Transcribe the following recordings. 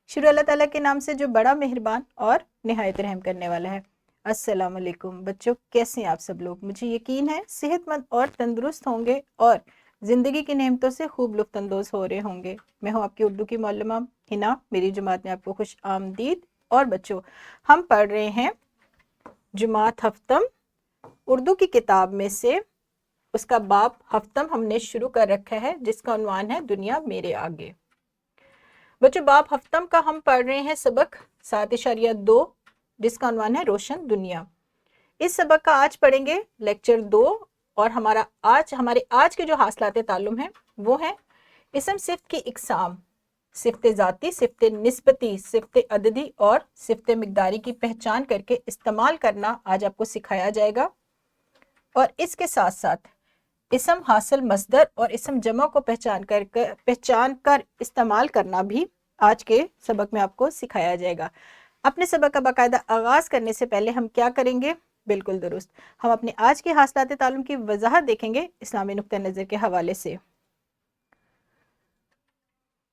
शुरू अल्लाह ताला के नाम से जो बड़ा मेहरबान और निहायत रहम करने वाला है। अस्सलाम वालेकुम बच्चों, कैसे हैं आप सब लोग? मुझे यकीन है सेहतमंद और तंदुरुस्त होंगे और ज़िंदगी की नेमतों से खूब लुत्फ़अंदोज़ हो रहे होंगे। मैं हूँ आपकी उर्दू की मौलमा हिना। मेरी जमात में आपको खुश आमदीद। और बच्चों, हम पढ़ रहे हैं जुमात हफ्तम उर्दू की किताब में से उसका बाब हफ्तम हमने शुरू कर रखा है, जिसका उन्वान है दुनिया मेरे आगे। बच्चों, बाब हफ्तम का हम पढ़ रहे हैं सबक 7.2, जिसका उन्वान है रोशन दुनिया। इस सबक का आज पढ़ेंगे लेक्चर 2 और हमारे आज के जो हासिलात ताल्लुम हैं वो हैं इसम सिफ्त की इकसाम, सिफ्त ज़ाती, सिफ्त निस्बती, सिफ्त अददी और सिफ्त मिकदारी की पहचान करके इस्तेमाल करना आज आपको सिखाया जाएगा। और इसके साथ साथ इसम हासिल मस्दर और इसम जमा को पहचान कर इस्तेमाल करना भी आज के सबक में आपको सिखाया जाएगा। अपने सबक का बाकायदा आगाज करने से पहले हम क्या करेंगे? बिल्कुल दुरुस्त, हम अपने आज के हासिलात ताल्लुम की वजाहत देखेंगे इस्लामी नुक्ता नज़र के हवाले से।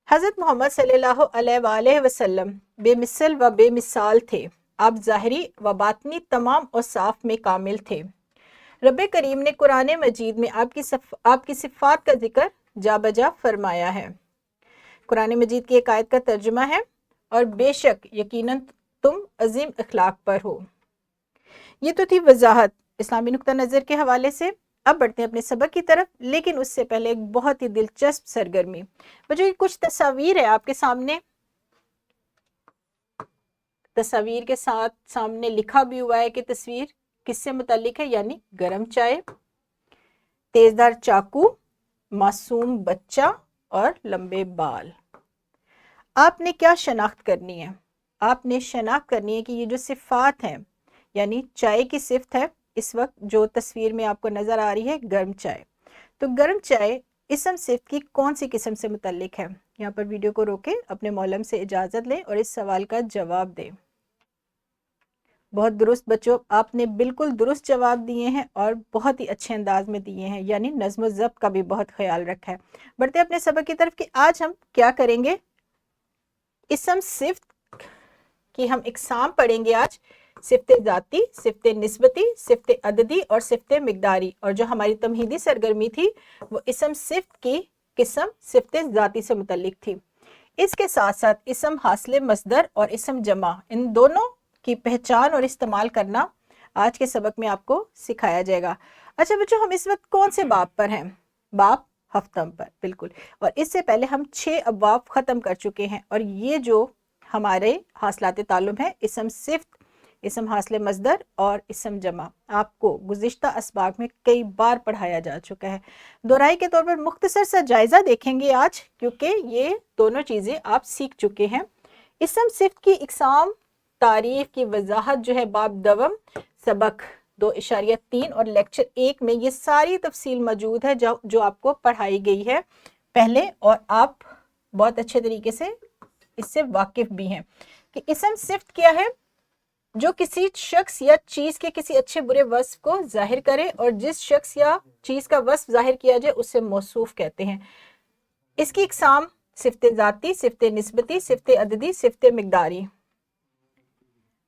हज़रत मोहम्मद सल्लल्लाहु अलैहि वसल्लम बेमिसल व बेमिसाल थे। आप ज़ाहिरी व बातनी तमाम और साफ में कामिल थे। रब करीम ने कुरान मजीद में आपकी सिफ़ात का जिक्र जा बजा फरमाया है। कुरान मजीद की एक आयत का तर्जुमा है, और बेशक यकीनन तुम अजीम अखलाक पर हो। ये तो थी वजाहत इस्लामी नुक्ता नज़र के हवाले से। अब बढ़ते हैं अपने सबक की तरफ, लेकिन उससे पहले एक बहुत ही दिलचस्प सरगर्मी। बच्चों, कुछ तस्वीर है आपके सामने। तस्वीर के साथ सामने लिखा भी हुआ है कि तस्वीर किससे मुताल्लिक है, यानी गरम चाय, तेजदार चाकू, मासूम बच्चा और लंबे बाल। आपने क्या शनाख्त करनी है? आपने शनाख्त करनी है कि ये जो सिफात हैं, यानी चाय की सिफ्त है, इस वक्त जो तस्वीर में आपको नजर आ रही है गर्म चाय, तो गर्म चाय इसम सिफ्त की कौन सी किस्म से मुताल्लिक है? यहाँ पर वीडियो को रोके अपने मौलम से इजाजत लें और इस सवाल का जवाब दें। बहुत दुरुस्त बच्चों, आपने बिल्कुल दुरुस्त जवाब दिए हैं और बहुत ही अच्छे अंदाज में दिए हैं, यानी नज़्म व ज़ब्त का भी बहुत ख्याल रखा है। बढ़ते अपने सबक की तरफ कि आज हम क्या करेंगे। इसम सिफ्त की हम इकसाम पढ़ेंगे आज। सिफ्त ज़ाती, सिफ्त निस्बती, सिफ्त अददी और सिफ्त मिकदारी। और जो हमारी तमहीदी सरगर्मी थी वो इसम सिफ्त की किस्म सिफ्त ज़ाती से मुतल्लिक थी। इसके साथ साथ इसम हासिल मस्दर और इसम जमा, इन दोनों की पहचान और इस्तेमाल करना आज के सबक में आपको सिखाया जाएगा। अच्छा बच्चों, हम इस वक्त कौन से बाब पर हैं? बाब हफ्तम पर, बिल्कुल। और इससे पहले हम 6 अब्वाब ख़त्म कर चुके हैं, और ये जो हमारे हासिलात ताल्लुम है इसम सिफ्त, इसम हासिल मस्दर और इसम जमा, आपको गुज़िश्ता असबाग में कई बार पढ़ाया जा चुका है। दोहराई के तौर पर मुख्तसर सा जायज़ा देखेंगे आज, क्योंकि ये दोनों चीज़ें आप सीख चुके हैं। इसम सिफ्त की इकसाम, तारीफ की वजाहत जो है बाब दवम सबक 2.3 और लेक्चर 1 में ये सारी तफसील मौजूद है जो आपको पढ़ाई गई है पहले, और आप बहुत अच्छे तरीके से इससे वाकिफ भी हैं कि इसम सिफ्त क्या है। जो किसी शख्स या चीज़ के किसी अच्छे बुरे वस्फ को जाहिर करे, और जिस शख्स या चीज़ का वस्फ जाहिर किया जाए उसे मौसूफ कहते हैं। इसकी इकसाम सिफ्त ज़ाती, सिफ्त निस्बती, सिफ्त अददी, सिफ्त मिकदारी।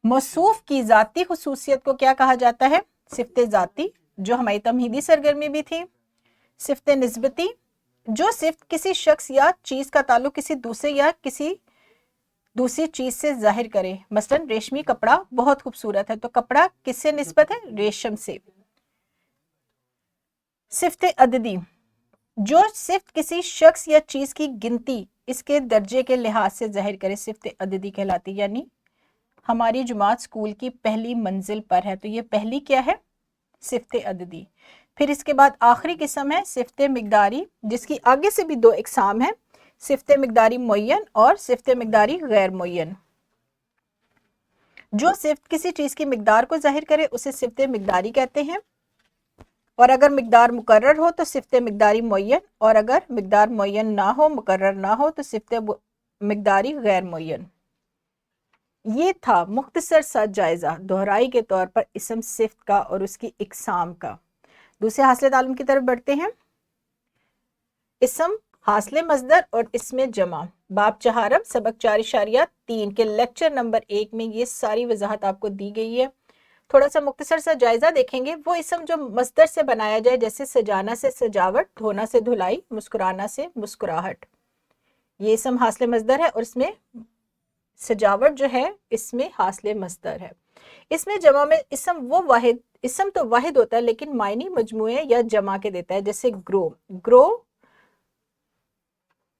मौसूफ की ज़ाती खुसूसियत को क्या कहा जाता है? सिफ्त ज़ाती, जो हमारी तमहीदी सरगर्मी भी थी। सिफ्त निस्बती, जो सिफ्त किसी शख्स या चीज़ का ताल्लुक किसी दूसरे या किसी दूसरी चीज़ से जाहिर करे। मसलन रेशमी कपड़ा बहुत खूबसूरत है, तो कपड़ा किससे निस्बत है? रेशम से। सिफ्त अददी, जो सिफ्त किसी शख्स या चीज़ की गिनती इसके दर्जे के लिहाज से जाहिर करे, सिफ्त अददी कहलाती। यानी हमारी जुमात स्कूल की पहली मंजिल पर है, तो ये पहली क्या है? सिफ्त अददी। फिर इसके बाद आखिरी किस्म है सिफ्त मिकदारी, जिसकी आगे से भी 2 इकसाम है, सिफ्त मिकदारी मुय्यन और सिफ्त मिकदारी गैर मुय्यन। जो सिफ्त किसी चीज़ की मिकदार को जाहिर करे उसे सिफ्त मिकदारी कहते हैं, और अगर मिकदार मुकर्रर हो तो सिफ्त मिकदारी मुय्यन, और अगर मिकदार मुय्यन ना हो, मुकर्रर ना हो, तो सिफ्त मिकदारी गैर मुय्यन। ये था मुख्तसर सा जायज़ा दोहराई के तौर पर इसम सिफ्त का और उसकी इकसाम का। दूसरे हासिल ताल्लुम की तरफ बढ़ते हैं। इसम हासिल मज़दर और इसमें जमा, बाब चहारम, सबक 4.3 के लेक्चर नंबर 1 में ये सारी वजाहत आपको दी गई है। थोड़ा सा मुख्तसर सा जायजा देखेंगे। वो इसम जो मस्दर से बनाया जाए, जैसे सजाना से सजावट, धोना से धुलाई, मुस्कुराना से मुस्कुराहट, ये इसम हासिल मस्दर है और इसमें सजावट जो है इसमें हासिल मस्दर है। इसमें जमा में इसम वो वाहिद, इसम तो वाहिद होता है लेकिन मायनी मजमुए या जमा के देता है। जैसे ग्रो, ग्रो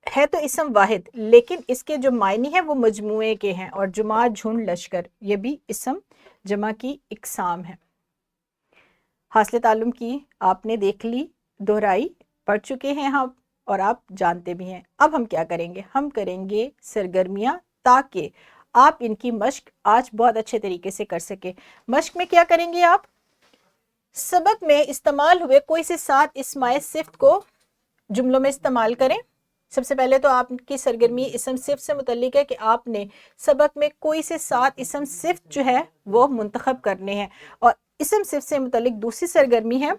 है तो इसम वाहिद लेकिन इसके जो मायनी है वो मजमुए के हैं। और जुमा, झुंड, लश्कर, ये भी इसम जमा की इकसाम है। हासिल ताल्लुम की आपने देख ली, दोहराई, पढ़ चुके हैं हम और आप जानते भी हैं। अब हम क्या करेंगे, हम करेंगे सरगर्मियां ताकि आप इनकी मश्क आज बहुत अच्छे तरीके से कर सके। मश्क में क्या करेंगे, आप सबक में इस्तेमाल हुए कोई से 7 इस्माए सिफ्त को जुमलों में इस्तेमाल करें। सबसे पहले तो आपकी सरगर्मी इसम सिफ्त से मुतल्लिक है कि आपने सबक में कोई से 7 इसम सिफ्त जो है वो मुंतखब करने हैं। और इसम सिफ्त से मुतल्लिक दूसरी सरगर्मी है,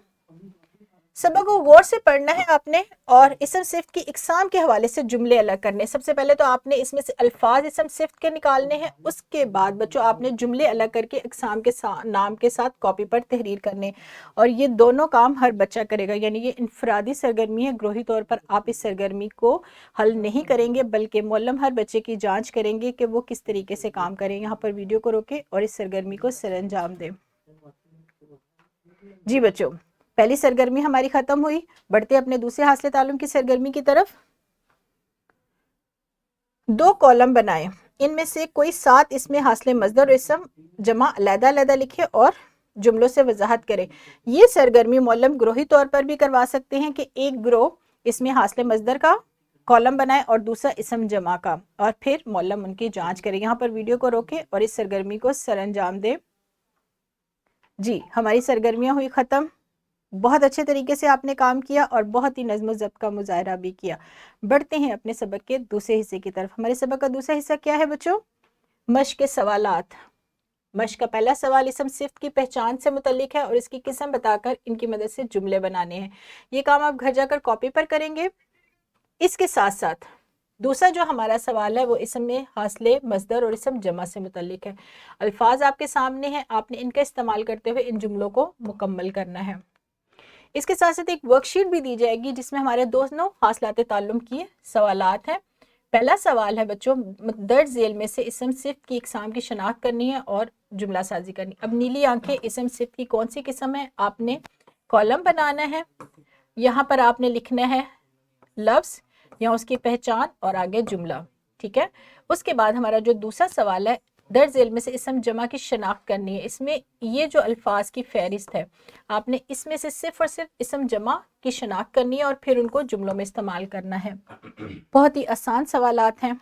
सबक को गौर से पढ़ना है आपने और इसम सिफ्त की इकसाम के हवाले से जुमले अलग करने। सबसे पहले तो आपने इसमें से अल्फाज इसम सिफ्त के निकालने हैं, उसके बाद बच्चों आपने जुमले अलग करके इकसाम के नाम के साथ कॉपी पर तहरीर करने। और ये दोनों काम हर बच्चा करेगा, यानी ये इनफरादी सरगर्मी है। ग्रोही तौर पर आप इस सरगर्मी को हल नहीं करेंगे बल्कि मौलम हर बच्चे की जाँच करेंगे कि वो किस तरीके से काम करें। यहाँ पर वीडियो को रोके और इस सरगर्मी को सरअंजाम दें। जी बच्चों, पहली सरगर्मी हमारी खत्म हुई, बढ़ते अपने दूसरे हासिल ताल्लुम की सरगर्मी की तरफ। 2 कॉलम बनाएं, इनमें से कोई 7 इसमें हासिल मज़दर और इसम जमा अलग-अलग लिखे और जुमलों से वजाहत करें। ये सरगर्मी मौलम ग्रोही तौर पर भी करवा सकते हैं कि एक ग्रोह इसमें हासिल मज़दर का कॉलम बनाए और दूसरा इसम जमा का, और फिर मौलम उनकी जांच करे। यहाँ पर वीडियो को रोके और इस सरगर्मी को सरअंजाम दे। जी, हमारी सरगर्मियाँ हुई ख़त्म। बहुत अच्छे तरीके से आपने काम किया और बहुत ही नज़्म ज़ब्त का मुज़ाहरा भी किया। बढ़ते हैं अपने सबक के दूसरे हिस्से की तरफ। हमारे सबक का दूसरा हिस्सा क्या है बच्चों, मश्क के सवालात। मश्क का पहला सवाल इसम सिफ्त की पहचान से मुतल्लिक है और इसकी किस्म बताकर इनकी मदद से जुमले बनाने हैं। ये काम आप घर जाकर कॉपी पर करेंगे। इसके साथ साथ दूसरा जो हमारा सवाल है वो इसम में हासिल मज़दर और इसम जमा से मुतल्लिक है। अल्फाज आपके सामने हैं, आपने इनका इस्तेमाल करते हुए इन जुमलों को मुकम्मल करना है। इसके साथ साथ एक वर्कशीट भी दी जाएगी जिसमें हमारे दोनों हासिलात ताल्लुम की सवालात हैं। पहला सवाल है बच्चों, दर्ज झेल में से इसम सिफ्त की इकसाम की शनाख्त करनी है और जुमला साजी करनी। अब नीली आंखें इसम सिफ्त की कौन सी किस्म है, आपने कॉलम बनाना है, यहाँ पर आपने लिखना है लफ्ज़ या उसकी पहचान और आगे जुमला, ठीक है। उसके बाद हमारा जो दूसरा सवाल है, दर्ज झेल में से इसम जमा की शनाख्त करनी है। इसमें ये जो अल्फाज की फहरिस्त है, आपने इसमें से सिर्फ और सिर्फ इसम जमा की शनाख्त करनी है और फिर उनको जुमलों में इस्तेमाल करना है। बहुत ही आसान सवालात हैं।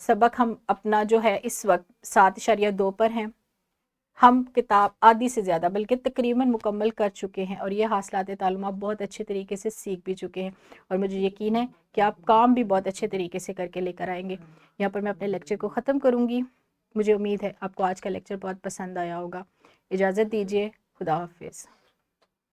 सबक हम अपना जो है इस वक्त 7.2 पर हैं। हम किताब आधी से ज़्यादा बल्कि तकरीबन मुकम्मल कर चुके हैं और ये हासिलात ताल्लुम आप बहुत अच्छे तरीके से सीख भी चुके हैं और मुझे यकीन है कि आप काम भी बहुत अच्छे तरीके से करके लेकर आएंगे। यहाँ पर मैं अपने लेक्चर को ख़त्म करूँगी। मुझे उम्मीद है आपको आज का लेक्चर बहुत पसंद आया होगा। इजाज़त दीजिए, खुदा हाफिज़।